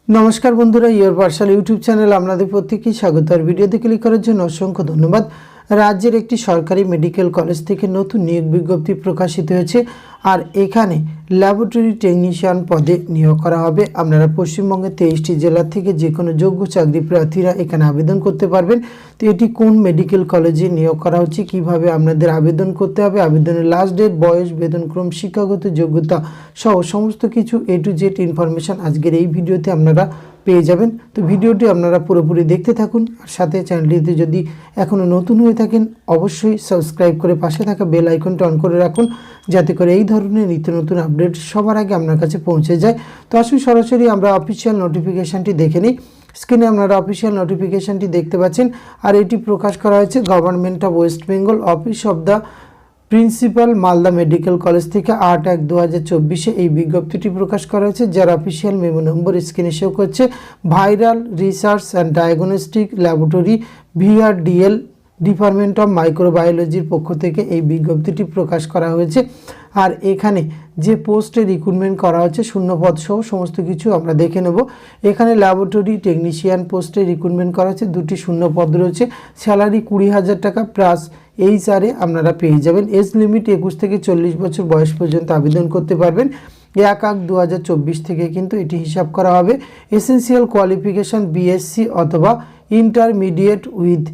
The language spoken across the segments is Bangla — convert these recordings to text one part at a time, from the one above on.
নমস্কার বন্ধুরা, ইয়োর পার্সাল ইউটিউব চ্যানেল আপনাদের প্রত্যেককেই স্বাগত। আর ভিডিওতে ক্লিক করার জন্য অসংখ্য ধন্যবাদ। রাজ্যের একটি সরকারি মেডিকেল কলেজ থেকে নতুন নিয়োগ বিজ্ঞপ্তি প্রকাশিত হয়েছে, আর এখানে ল্যাবরেটরি টেকনিশিয়ান পদে নিয়োগ করা হবে। আপনারা পশ্চিমবঙ্গের 23টি জেলা থেকে যে কোনো যোগ্য চাকরি প্রার্থীরা এখানে আবেদন করতে পারবেন। তো এটি কোন মেডিকেল কলেজে নিয়োগ করা হচ্ছে, কিভাবে আপনাদের আবেদন করতে হবে, আবেদনের লাস্ট ডেট, বয়স, বেতনক্রম, শিক্ষাগত যোগ্যতা সহ সমস্ত কিছু A to Z ইনফরমেশান আজকের এই ভিডিওতে আপনারা পেয়ে যাবেন। তো ভিডিওটি আপনারা পুরোপুরি দেখতে থাকুন, আর সাথে চ্যানেলটিতে যদি এখনও নতুন হয়ে থাকেন অবশ্যই সাবস্ক্রাইব করে পাশে থাকা বেল আইকনটা অন করে রাখুন, যাতে করে এই ধরনের নিত্য নতুন আপডেট সবার আগে আপনার কাছে পৌঁছে যায়। তো আসুন সরাসরি আমরা অফিসিয়াল নোটিফিকেশানটি দেখে নিই। স্ক্রিনে আপনারা অফিসিয়াল নোটিফিকেশানটি দেখতে পাচ্ছেন, আর এটি প্রকাশ করা হয়েছে government of West Bengal, office of the principal, Malda medical college থেকে 8/1/2024 এই বিজ্ঞপ্তিটি প্রকাশ করা হয়েছে, যার অফিসিয়াল মেমো নম্বর স্ক্রিনে শো করছে। Viral research and diagnostic laboratory VRDL department of মাইক্রোবায়োলজির পক্ষ থেকে এই বিজ্ঞপ্তিটি প্রকাশ করা হয়েছে। আর এখানে যে পোস্টে রিক্রুটমেন্ট করা হচ্ছে শূন্যপদ সহ সমস্ত কিছু আমরা দেখে নেব। এখানে ল্যাবরেটরি টেকনিশিয়ান পোস্টে রিক্রুটমেন্ট করা হচ্ছে, 2টি শূন্যপদ রয়েছে। স্যালারি 20,000 টাকা প্লাস HR আপনারা পেয়ে যাবেন। এজ লিমিট 21 থেকে 40 বছর বয়স পর্যন্ত আবেদন করতে পারবেন। 1/1/2024 থেকে কিন্তু এটি হিসাব করা হবে। এসেন্সিয়াল কোয়ালিফিকেশান BSc অথবা intermediate with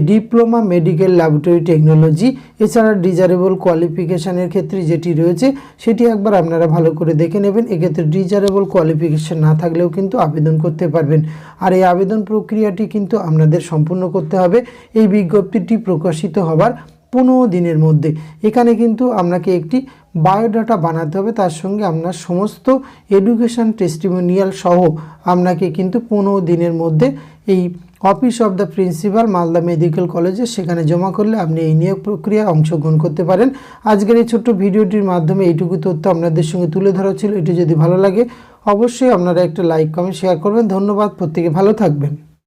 diploma medical laboratory technology. এছাড়া ডিজারেবল কোয়ালিফিকেশানের ক্ষেত্রে যেটি রয়েছে সেটি একবার আপনারা ভালো করে দেখে নেবেন। এক্ষেত্রে ডিজারেবল কোয়ালিফিকেশান না থাকলেও কিন্তু আবেদন করতে পারবেন। আর এই আবেদন প্রক্রিয়াটি কিন্তু আপনাদের সম্পূর্ণ করতে হবে এই বিজ্ঞপ্তিটি প্রকাশিত হবার 15 দিনের মধ্যে। এখানে কিন্তু আপনাকে একটি বায়োডাটা বানাতে হবে, তার সঙ্গে আপনার সমস্ত এডুকেশান টেস্টিমোনিয়াল সহ আপনাকে কিন্তু 15 দিনের মধ্যে এই office of the principal Malda medical কলেজে সেখানে জমা করলে আপনি এই নিয়োগ প্রক্রিয়ায় অংশগ্রহণ করতে পারেন। আজকের এই ছোট্ট ভিডিওটির মাধ্যমে এইটুকু তথ্য আপনাদের সঙ্গে তুলে ধরা ছিল। এটি যদি ভালো লাগে অবশ্যই আপনারা একটা লাইক, কমেন্ট, শেয়ার করবেন। ধন্যবাদ, প্রত্যেকে ভালো থাকবেন।